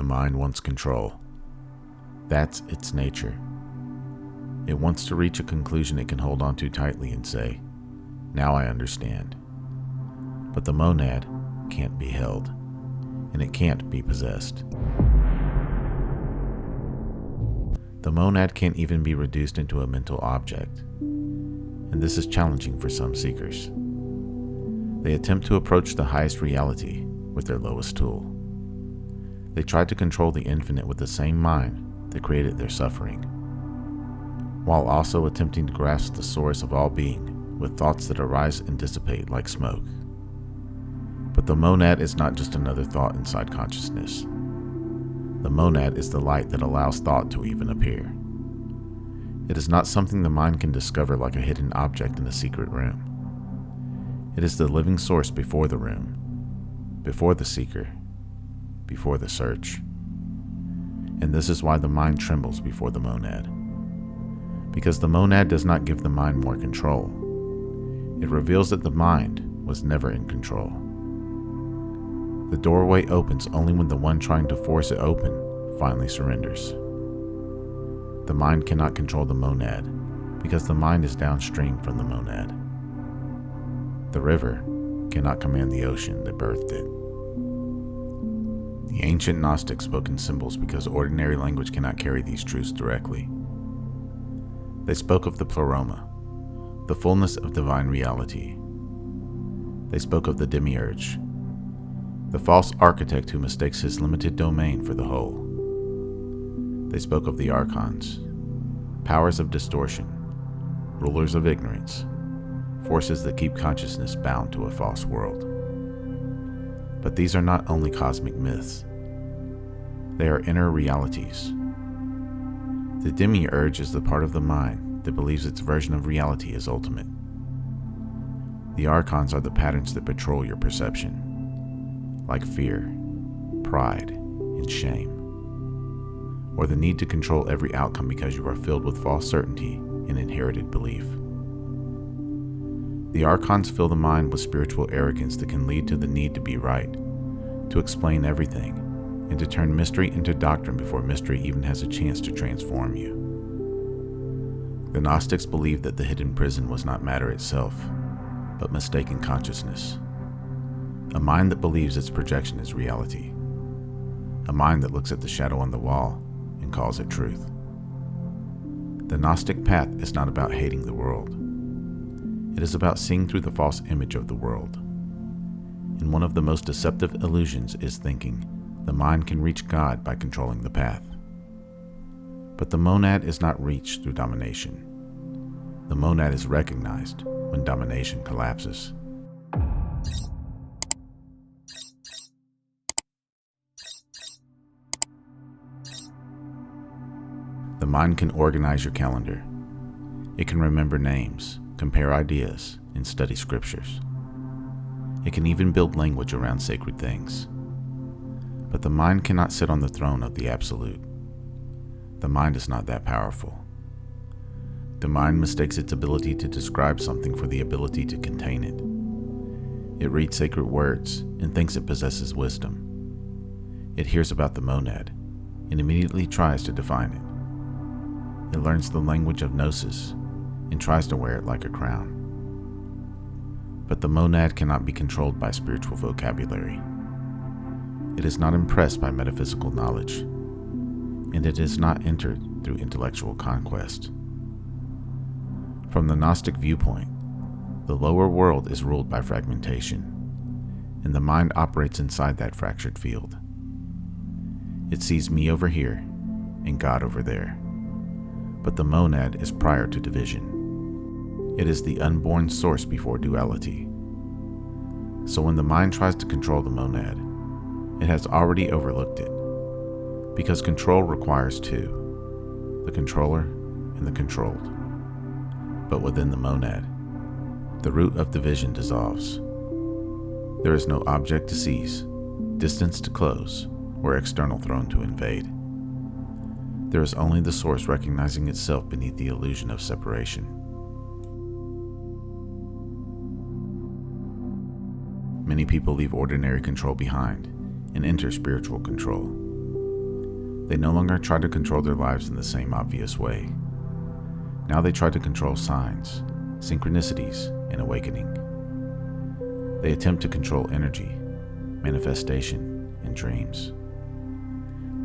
The mind wants control. That's its nature. It wants to reach a conclusion it can hold on to tightly and say, "Now I understand." But the monad can't be held, and it can't be possessed. The monad can't even be reduced into a mental object, and this is challenging for some seekers. They attempt to approach the highest reality with their lowest tool. They try to control the infinite with the same mind that created their suffering, while also attempting to grasp the source of all being with thoughts that arise and dissipate like smoke. But the monad is not just another thought inside consciousness. The monad is the light that allows thought to even appear. It is not something the mind can discover like a hidden object in a secret room. It is the living source before the room, before the seeker, before the search. And this is why the mind trembles before the monad. Because the monad does not give the mind more control. It reveals that the mind was never in control. The doorway opens only when the one trying to force it open finally surrenders. The mind cannot control the monad because the mind is downstream from the monad. The river cannot command the ocean that birthed it. The ancient Gnostics spoke in symbols because ordinary language cannot carry these truths directly. They spoke of the Pleroma, the fullness of divine reality. They spoke of the Demiurge, the false architect who mistakes his limited domain for the whole. They spoke of the archons, powers of distortion, rulers of ignorance, forces that keep consciousness bound to a false world. But these are not only cosmic myths. They are inner realities. The Demiurge is the part of the mind that believes its version of reality is ultimate. The archons are the patterns that patrol your perception, like fear, pride, and shame, or the need to control every outcome because you are filled with false certainty and inherited belief. The archons fill the mind with spiritual arrogance that can lead to the need to be right, to explain everything, and to turn mystery into doctrine before mystery even has a chance to transform you. The Gnostics believed that the hidden prison was not matter itself, but mistaken consciousness. A mind that believes its projection is reality. A mind that looks at the shadow on the wall and calls it truth. The Gnostic path is not about hating the world. It is about seeing through the false image of the world. And one of the most deceptive illusions is thinking the mind can reach God by controlling the path. But the monad is not reached through domination. The monad is recognized when domination collapses. The mind can organize your calendar. It can remember names, compare ideas, and study scriptures. It can even build language around sacred things. But the mind cannot sit on the throne of the absolute. The mind is not that powerful. The mind mistakes its ability to describe something for the ability to contain it. It reads sacred words and thinks it possesses wisdom. It hears about the monad and immediately tries to define it. It learns the language of gnosis and tries to wear it like a crown. But the monad cannot be controlled by spiritual vocabulary. It is not impressed by metaphysical knowledge, and it is not entered through intellectual conquest. From the Gnostic viewpoint, the lower world is ruled by fragmentation, and the mind operates inside that fractured field. It sees me over here and God over there, but the monad is prior to division. It is the unborn source before duality. So when the mind tries to control the monad, it has already overlooked it, because control requires two, the controller and the controlled. But within the monad, the root of division dissolves. There is no object to seize, distance to close, or external throne to invade. There is only the source recognizing itself beneath the illusion of separation. Many people leave ordinary control behind and enter spiritual control. They no longer try to control their lives in the same obvious way. Now they try to control signs, synchronicities, and awakening. They attempt to control energy, manifestation, and dreams.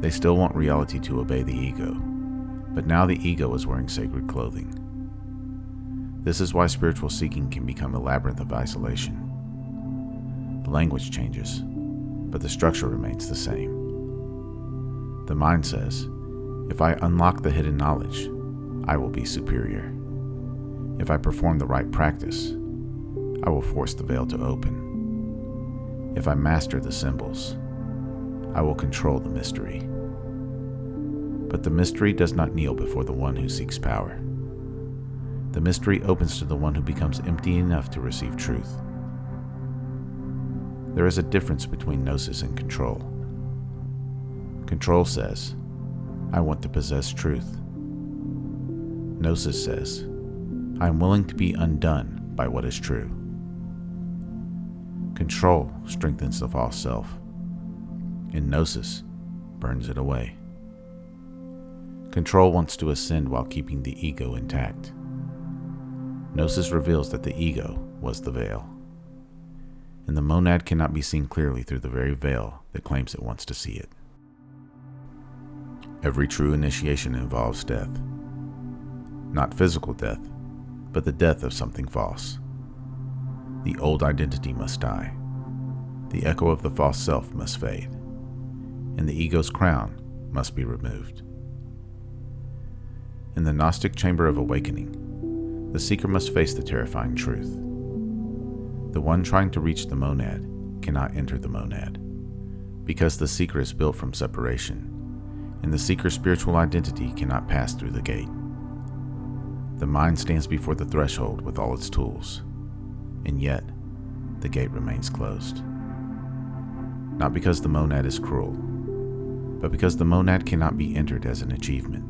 They still want reality to obey the ego, but now the ego is wearing sacred clothing. This is why spiritual seeking can become a labyrinth of isolation. The language changes, but the structure remains the same. The mind says, if I unlock the hidden knowledge, I will be superior. If I perform the right practice, I will force the veil to open. If I master the symbols, I will control the mystery. But the mystery does not kneel before the one who seeks power. The mystery opens to the one who becomes empty enough to receive truth. There is a difference between gnosis and control. Control says, I want to possess truth. Gnosis says, I am willing to be undone by what is true. Control strengthens the false self, and gnosis burns it away. Control wants to ascend while keeping the ego intact. Gnosis reveals that the ego was the veil, and the monad cannot be seen clearly through the very veil that claims it wants to see it. Every true initiation involves death. Not physical death, but the death of something false. The old identity must die. The echo of the false self must fade, and the ego's crown must be removed. In the Gnostic chamber of awakening, the seeker must face the terrifying truth. The one trying to reach the monad cannot enter the monad, because the seeker is built from separation, and the seeker's spiritual identity cannot pass through the gate. The mind stands before the threshold with all its tools, and yet the gate remains closed. Not because the monad is cruel, but because the monad cannot be entered as an achievement.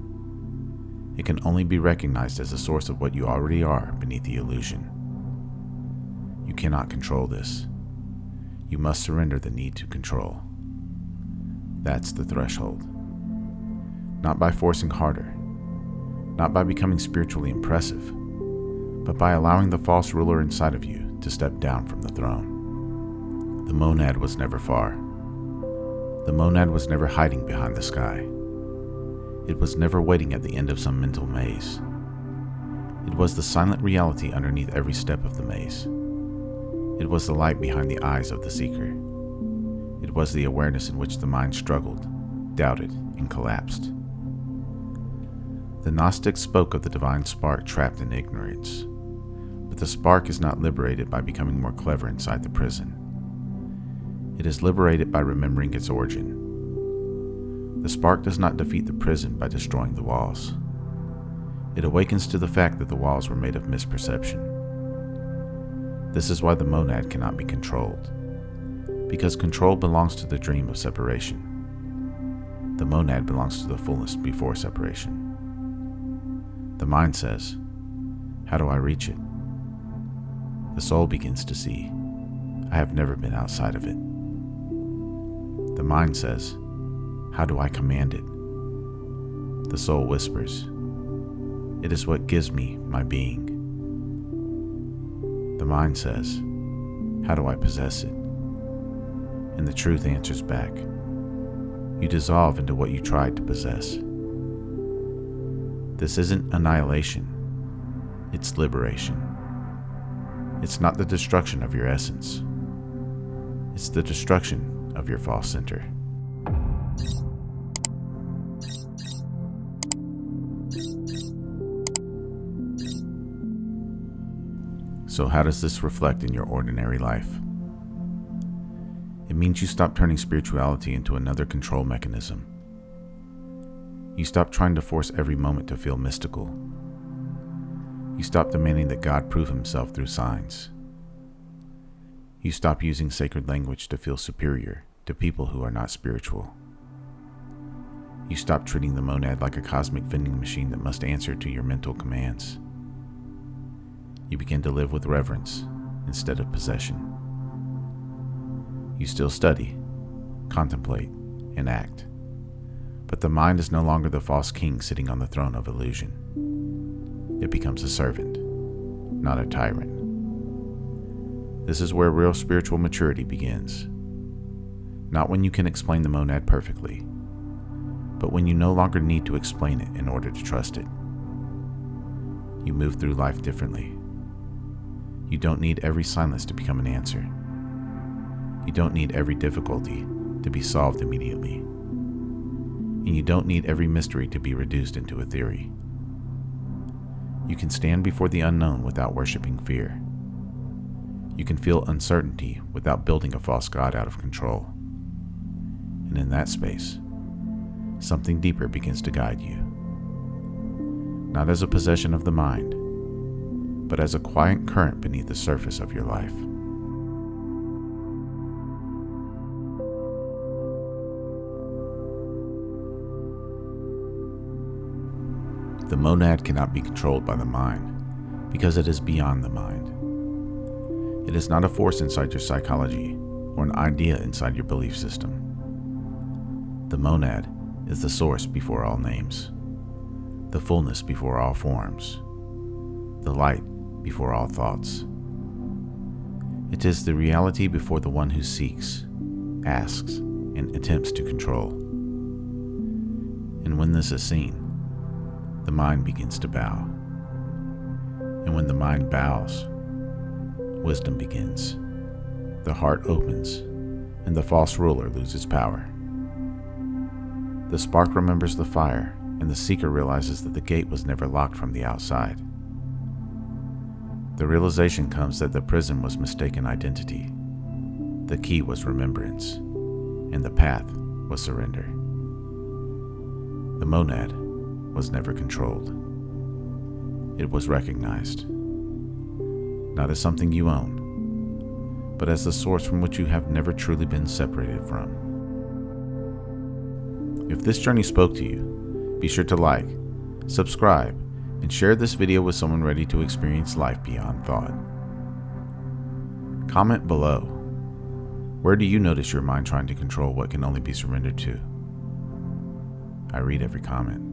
It can only be recognized as the source of what you already are beneath the illusion. You cannot control this. You must surrender the need to control. That's the threshold. Not by forcing harder, not by becoming spiritually impressive, but by allowing the false ruler inside of you to step down from the throne. The monad was never far. The monad was never hiding behind the sky. It was never waiting at the end of some mental maze. It was the silent reality underneath every step of the maze. It was the light behind the eyes of the seeker. It was the awareness in which the mind struggled, doubted, and collapsed. The Gnostics spoke of the divine spark trapped in ignorance, but the spark is not liberated by becoming more clever inside the prison. It is liberated by remembering its origin. The spark does not defeat the prison by destroying the walls. It awakens to the fact that the walls were made of misperception. This is why the monad cannot be controlled, because control belongs to the dream of separation. The monad belongs to the fullness before separation. The mind says, how do I reach it? The soul begins to see, I have never been outside of it. The mind says, how do I command it? The soul whispers, it is what gives me my being. The mind says, how do I possess it? And the truth answers back, you dissolve into what you tried to possess. This isn't annihilation, it's liberation. It's not the destruction of your essence, it's the destruction of your false center. So how does this reflect in your ordinary life? It means you stop turning spirituality into another control mechanism. You stop trying to force every moment to feel mystical. You stop demanding that God prove himself through signs. You stop using sacred language to feel superior to people who are not spiritual. You stop treating the monad like a cosmic vending machine that must answer to your mental commands. You begin to live with reverence instead of possession. You still study, contemplate, and act, But the mind is no longer the false king sitting on the throne of illusion. It becomes a servant, not a tyrant. This is where real spiritual maturity begins. Not when you can explain the monad perfectly, but when you no longer need to explain it in order to trust it. You move through life differently. You don't need every silence to become an answer. You don't need every difficulty to be solved immediately. And you don't need every mystery to be reduced into a theory. You can stand before the unknown without worshiping fear. You can feel uncertainty without building a false god out of control. And in that space, something deeper begins to guide you. Not as a possession of the mind, but as a quiet current beneath the surface of your life. The monad cannot be controlled by the mind because it is beyond the mind. It is not a force inside your psychology or an idea inside your belief system. The monad is the source before all names, the fullness before all forms, the light before all thoughts. It is the reality before the one who seeks, asks, and attempts to control. And when this is seen, the mind begins to bow. And when the mind bows, wisdom begins. The heart opens, and the false ruler loses power. The spark remembers the fire, and the seeker realizes that the gate was never locked from the outside. The realization comes that the prison was mistaken identity, the key was remembrance, and the path was surrender. The monad was never controlled. It was recognized, not as something you own, but as the source from which you have never truly been separated from. If this journey spoke to you, be sure to like, subscribe, and share this video with someone ready to experience life beyond thought. Comment below. Where do you notice your mind trying to control what can only be surrendered to? I read every comment.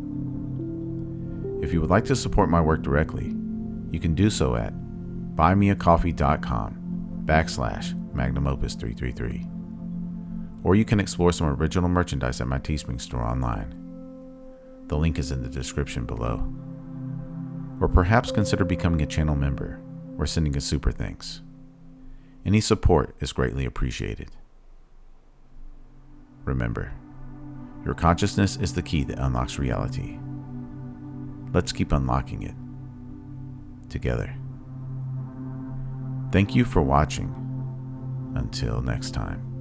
If you would like to support my work directly, you can do so at buymeacoffee.com/magnumopus333. Or you can explore some original merchandise at my Teespring store online. The link is in the description below. Or perhaps consider becoming a channel member or sending a super thanks. Any support is greatly appreciated. Remember, your consciousness is the key that unlocks reality. Let's keep unlocking it together. Thank you for watching. Until next time.